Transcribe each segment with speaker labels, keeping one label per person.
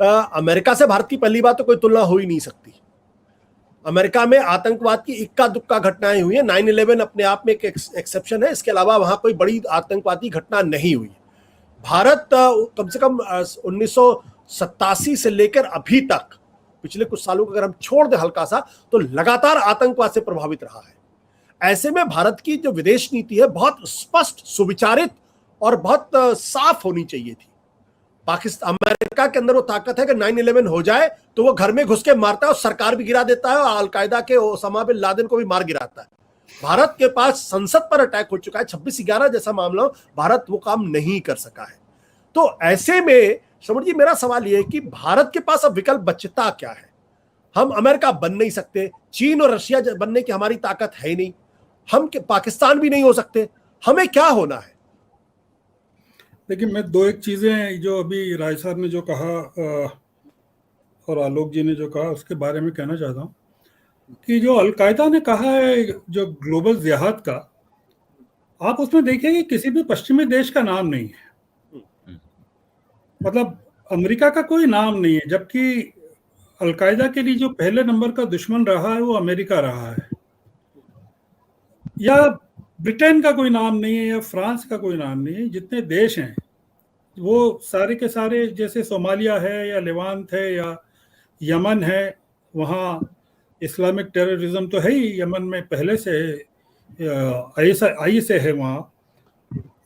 Speaker 1: America से भारत की पहली बात तो कोई तुलना हो ही नहीं सकती। अमेरिका में आतंकवाद की इक्का दुक्का घटनाएं हुई है, 9/11 अपने आप में एक एक्सेप्शन है, इसके अलावा वहां कोई बड़ी आतंकवादी घटना नहीं हुई। भारत कम से कम 1987 से लेकर अभी तक, पिछले कुछ सालों को अगर हम छोड़ दें हल्का सा, तो लगातार आतंकवाद से प्रभावित रहा है। ऐसे में भारत की जो विदेश नीति है बहुत स्पष्ट, सुविचारित और बहुत साफ होनी चाहिए थी। पाकिस्तान, अमेरिका के अंदर वो ताकत है कि 9/11 हो जाए तो वो घर में घुस के मारता है और सरकार भी गिरा देता है और अलकायदा के ओसामा बिन लादेन को भी मार गिराता है। भारत के पास संसद पर अटैक हो चुका है, 26/11 जैसा मामला, भारत वो काम नहीं कर सका है। तो ऐसे में श्रवण जी, मेरा सवाल यह है कि भारत के पास अब विकल्प बचता क्या है? हम अमेरिका बन नहीं सकते, चीन और रशिया बनने की हमारी ताकत है ही नहीं, हम पाकिस्तान भी नहीं हो सकते, हमें क्या होना है?
Speaker 2: देखिए, मैं दो एक चीजें जो अभी राय साहब ने जो कहा और आलोक जी ने जो कहा उसके बारे में कहना चाहता हूँ कि जो अलकायदा ने कहा है जो ग्लोबल जिहाद का, आप उसमें देखिए कि किसी भी पश्चिमी देश का नाम नहीं है, मतलब अमेरिका का कोई नाम नहीं है, जबकि अलकायदा के लिए जो पहले नंबर का दुश्मन रहा है वो अमेरिका रहा है। या ब्रिटेन का कोई नाम नहीं है या फ्रांस का कोई नाम नहीं है। जितने देश हैं वो सारे के सारे, जैसे सोमालिया है या लेवांत है या यमन है, वहाँ इस्लामिक टेररिज्म तो है ही, यमन में पहले से ISIS है, वहाँ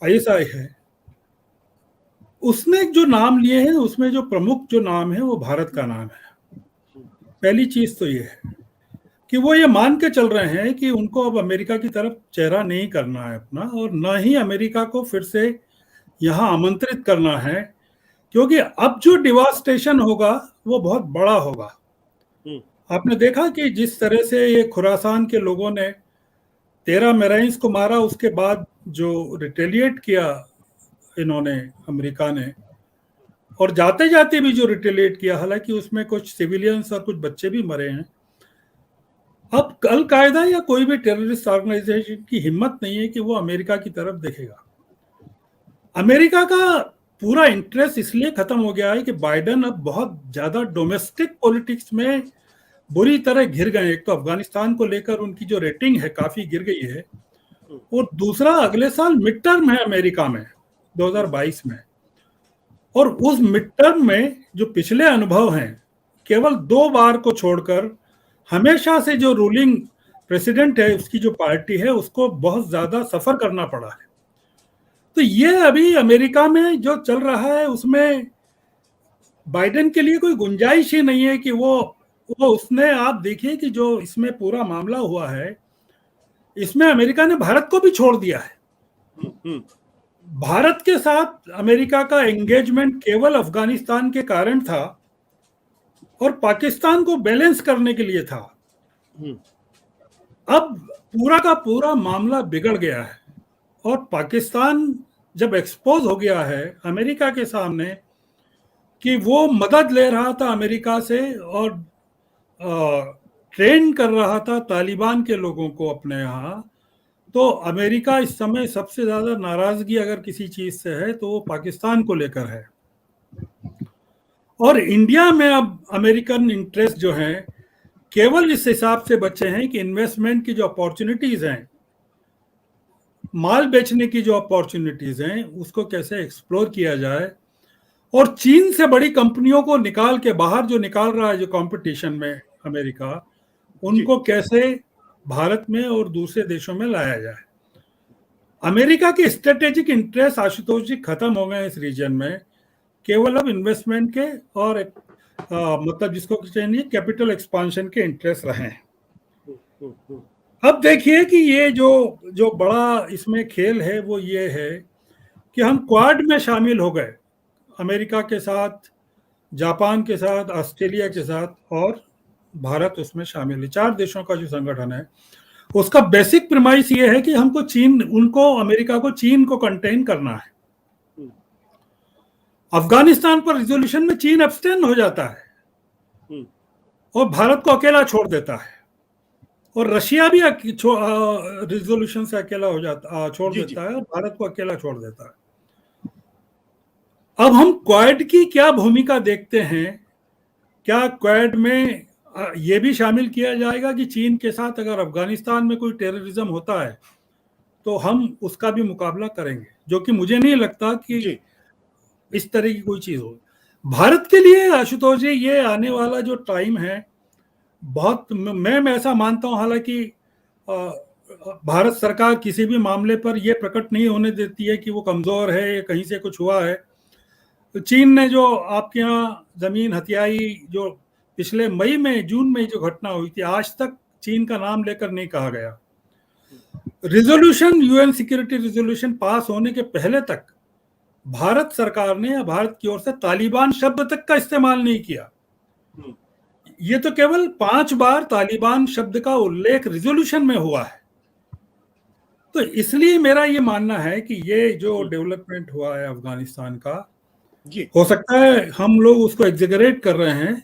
Speaker 2: ISI है। उसने जो नाम लिए हैं उसमें जो प्रमुख जो नाम है वो भारत का नाम है। पहली चीज तो ये है कि वो ये मान के चल रहे हैं कि उनको अब अमेरिका की तरफ चेहरा नहीं करना है अपना, और न ही अमेरिका को फिर से यहाँ आमंत्रित करना है, क्योंकि अब जो डिवास्टेशन होगा वो बहुत बड़ा होगा। आपने देखा कि जिस तरह से ये खुरासान के लोगों ने 13 मेराइंस को मारा, उसके बाद जो रिटेलिएट किया इन्होंने, अमेरिका ने, और जाते जाते भी जो रिटेलिएट किया, हालांकि उसमें कुछ सिविलियंस और कुछ बच्चे भी मरे हैं। अब अल कायदा या कोई भी टेररिस्ट ऑर्गेनाइजेशन की हिम्मत नहीं है कि वो अमेरिका की तरफ देखेगा। अमेरिका का पूरा इंटरेस्ट इसलिए खत्म हो गया है कि बाइडेन अब बहुत ज्यादा डोमेस्टिक पॉलिटिक्स में बुरी तरह घिर गए। एक तो अफगानिस्तान को लेकर उनकी जो रेटिंग है काफी गिर गई है, और दूसरा अगले साल मिड टर्म है अमेरिका में 2022 में, और उस मिड टर्म में जो पिछले अनुभव हैं, केवल 2 बार को छोड़कर हमेशा से जो रूलिंग प्रेसिडेंट है उसकी जो पार्टी है उसको बहुत ज्यादा सफर करना पड़ा है। तो ये अभी अमेरिका में जो चल रहा है उसमें बाइडेन के लिए कोई गुंजाइश ही नहीं है कि वो उसने, आप देखिए कि जो इसमें पूरा मामला हुआ है इसमें अमेरिका ने भारत को भी छोड़ दिया है। भारत के साथ अमेरिका का एंगेजमेंट केवल अफगानिस्तान के कारण था और पाकिस्तान को बैलेंस करने के लिए था। अब पूरा का पूरा मामला बिगड़ गया है और पाकिस्तान जब एक्सपोज हो गया है अमेरिका के सामने कि वो मदद ले रहा था अमेरिका से और ट्रेन कर रहा था तालिबान के लोगों को अपने यहाँ, तो अमेरिका इस समय सबसे ज्यादा नाराजगी अगर किसी चीज से है तो वो पाकिस्तान को लेकर है। और इंडिया में अब अमेरिकन इंटरेस्ट जो हैं केवल इस हिसाब से बचे हैं कि इन्वेस्टमेंट की जो अपॉर्चुनिटीज हैं, माल बेचने की जो अपॉर्चुनिटीज हैं, उसको कैसे एक्सप्लोर किया जाए, और चीन से बड़ी कंपनियों को निकाल के बाहर जो निकाल रहा है जो कंपटीशन में अमेरिका, उनको कैसे भारत में और दूसरे देशों में लाया जाए। अमेरिका के स्ट्रेटेजिक इंटरेस्ट आशुतोष जी खत्म हो गए इस रीजन में, केवल अब इन्वेस्टमेंट के और मतलब जिसको चाहिए कैपिटल एक्सपांशन के इंटरेस्ट रहे हैं। अब देखिए कि ये जो बड़ा इसमें खेल है वो ये है कि हम क्वाड में शामिल हो गए, अमेरिका के साथ, जापान के साथ, ऑस्ट्रेलिया के साथ, और भारत उसमें शामिल है। 4 देशों का जो संगठन है उसका बेसिक प्रीमाइस ये है कि हमको अमेरिका को चीन को कंटेन करना है। अफगानिस्तान पर रिजोल्यूशन में चीन एब्सटेन हो जाता है और भारत को अकेला छोड़ देता है, और रशिया भी रिजोल्यूशन से अकेला छोड़ देता है और भारत को अकेला छोड़ देता है। अब हम क्वाड की क्या भूमिका देखते हैं क्या क्वाड में ये भी शामिल किया जाएगा कि चीन के साथ अगर अफगानिस्तान में कोई टेररिज्म होता है तो हम उसका भी मुकाबला करेंगे, जो कि मुझे नहीं लगता कि
Speaker 1: जी
Speaker 2: इस तरह की कोई चीज हो। भारत के लिए आशुतोष जी ये आने वाला जो टाइम है बहुत, मैं ऐसा मानता हूं, हालांकि भारत सरकार किसी भी मामले पर यह प्रकट नहीं होने देती है कि वो कमजोर है या कहीं से कुछ हुआ है। तो चीन ने जो आपके यहाँ जमीन हथियाई, जो पिछले जून में जो घटना हुई थी, आज तक चीन का नाम लेकर नहीं कहा गया। Resolution, UN security resolution pass होने के पहले तक भारत सरकार ने या भारत की ओर से तालिबान शब्द तक का इस्तेमाल नहीं किया। ये तो केवल 5 बार तालिबान शब्द का उल्लेख रिजोल्यूशन में हुआ है। तो इसलिए मेरा ये मानना है कि ये जो डेवलपमेंट हुआ है अफगानिस्तान का, हो सकता है हम लोग उसको एग्जेगरेट कर रहे हैं,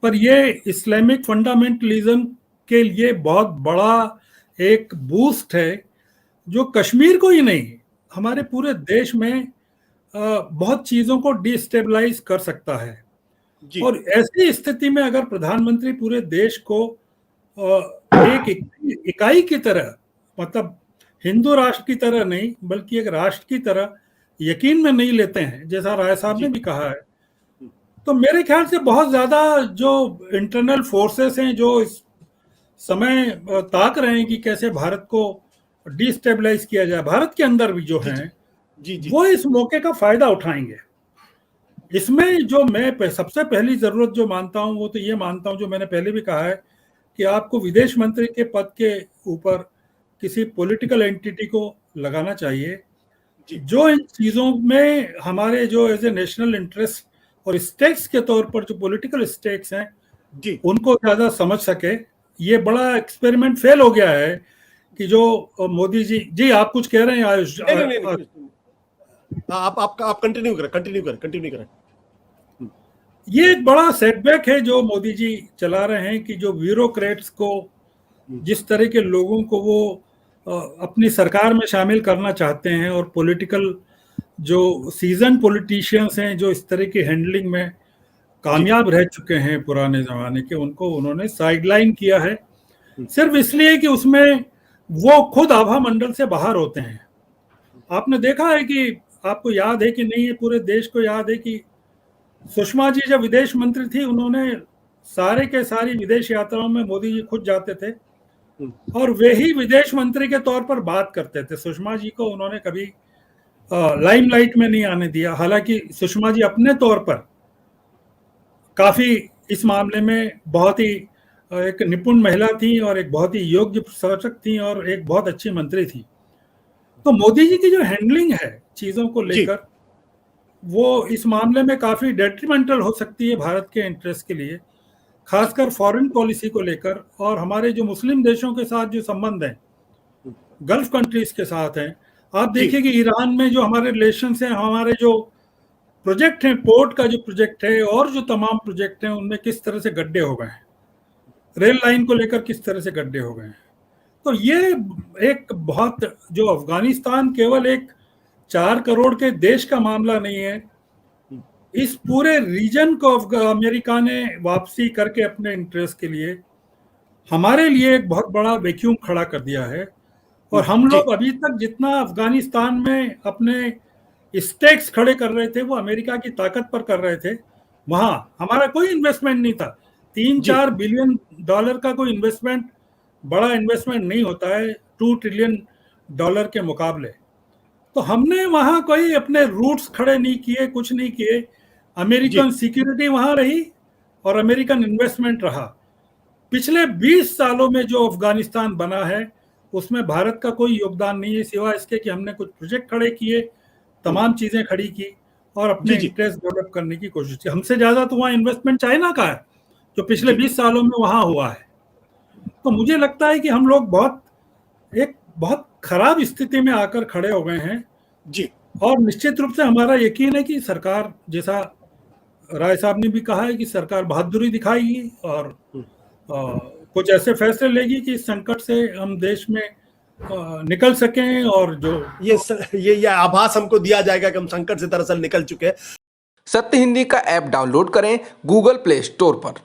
Speaker 2: पर ये इस्लामिक फंडामेंटलिज्म के लिए बहुत बड़ा एक बूस्ट है, जो कश्मीर को ही नहीं हमारे पूरे देश में बहुत चीज़ों को डिस्टेबलाइज कर सकता है। और ऐसी स्थिति में अगर प्रधानमंत्री पूरे देश को एक इकाई की तरह, मतलब हिंदू राष्ट्र की तरह नहीं बल्कि एक राष्ट्र की तरह यकीन में नहीं लेते हैं, जैसा राय साहब ने भी कहा है, तो मेरे ख्याल से बहुत ज्यादा जो इंटरनल फोर्सेस हैं जो इस समय ताक रहे हैं कि कैसे भारत को डिस्टेबलाइज किया जाए, भारत के अंदर भी जो हैं वो इस मौके का फायदा उठाएंगे। इसमें जो मैं सबसे पहली जरूरत जो मानता हूं वो तो ये मानता हूं, जो मैंने पहले भी कहा है, कि आपको विदेश मंत्री के पद के ऊपर किसी पॉलिटिकल एंटिटी को लगाना चाहिए जो इन चीजों में हमारे जो एज ए नेशनल इंटरेस्ट और स्टेक्स के तौर पर जो पॉलिटिकल स्टेक्स हैं उनको ज्यादा समझ सके। ये बड़ा एक्सपेरिमेंट फेल हो गया है कि जो मोदी जी आप कुछ कह रहे हैं आयुष?
Speaker 1: आप कंटिन्यू करें।
Speaker 2: ये एक बड़ा सेटबैक है जो मोदी जी चला रहे हैं कि जो ब्यूरोक्रेट्स को, जिस तरह के लोगों को वो अपनी सरकार में शामिल करना चाहते हैं, और पॉलिटिकल जो सीजन पॉलिटिशियंस हैं जो इस तरह की हैंडलिंग में कामयाब रह चुके हैं पुराने जमाने के, उनको उन्होंने साइडलाइन किया है सिर्फ इसलिए कि उसमें वो खुद आभा मंडल से बाहर होते हैं। आपने देखा है कि, आपको याद है कि नहीं है, पूरे देश को याद है कि सुषमा जी जब विदेश मंत्री थी, उन्होंने सारे के सारी विदेश यात्राओं में मोदी जी खुद जाते थे और वे ही विदेश मंत्री के तौर पर बात करते थे। सुषमा जी को उन्होंने कभी लाइमलाइट में नहीं आने दिया, हालांकि सुषमा जी अपने तौर पर काफी इस मामले में बहुत ही एक निपुण महिला थी और एक बहुत ही योग्य प्रशासक थी और एक बहुत अच्छी मंत्री थी। तो मोदी जी की जो हैंडलिंग है चीजों को लेकर, वो इस मामले में काफी डेट्रीमेंटल हो सकती है भारत के इंटरेस्ट के लिए, खासकर फॉरेन पॉलिसी को लेकर। और हमारे जो मुस्लिम देशों के साथ जो संबंध हैं, गल्फ कंट्रीज के साथ हैं, आप देखिए कि ईरान में जो हमारे रिलेशंस हैं, हमारे जो प्रोजेक्ट हैं, पोर्ट का जो प्रोजेक्ट है और जो तमाम प्रोजेक्ट हैं, उनमें किस तरह से गड्ढे हो गए हैं, रेल लाइन को लेकर किस तरह से गड्ढे हो गए हैं। तो ये एक बहुत, जो अफगानिस्तान केवल एक 4 करोड़ के देश का मामला नहीं है, इस पूरे रीजन को अमेरिका ने वापसी करके अपने इंटरेस्ट के लिए हमारे लिए एक बहुत बड़ा वैक्यूम खड़ा कर दिया है। और हम लोग अभी तक जितना अफगानिस्तान में अपने स्टेक्स खड़े कर रहे थे वो अमेरिका की ताकत पर कर रहे थे, वहां हमारा कोई इन्वेस्टमेंट नहीं था। 3-4 बिलियन डॉलर का कोई इन्वेस्टमेंट बड़ा इन्वेस्टमेंट नहीं होता है 2 ट्रिलियन डॉलर के मुकाबले। तो हमने वहां कोई अपने रूट्स खड़े नहीं किए, कुछ नहीं किए। अमेरिकन सिक्योरिटी वहां रही और अमेरिकन इन्वेस्टमेंट रहा। पिछले 20 सालों में जो अफगानिस्तान बना है उसमें भारत का कोई योगदान नहीं है, सिवाय इसके कि हमने कुछ प्रोजेक्ट खड़े किए, तमाम चीजें खड़ी की और अपने इंटरेस्ट डेवलप करने की कोशिश की। हमसे ज्यादा तो वहाँ इन्वेस्टमेंट चाइना का है जो पिछले 20 सालों में वहां हुआ है। तो मुझे लगता है कि हम लोग बहुत खराब स्थिति में आकर खड़े हो गए हैं
Speaker 1: जी।
Speaker 2: और निश्चित रूप से हमारा यकीन है कि सरकार, जैसा राय साहब ने भी कहा है, कि सरकार बहादुरी दिखाएगी और कुछ ऐसे फैसले लेगी कि इस संकट से हम देश में निकल सकें। और जो
Speaker 1: ये आभास हमको दिया जाएगा कि हम संकट से दरअसल निकल चुके हैं।
Speaker 3: सत्य हिंदी का ऐप डाउनलोड करें गूगल प्ले स्टोर पर।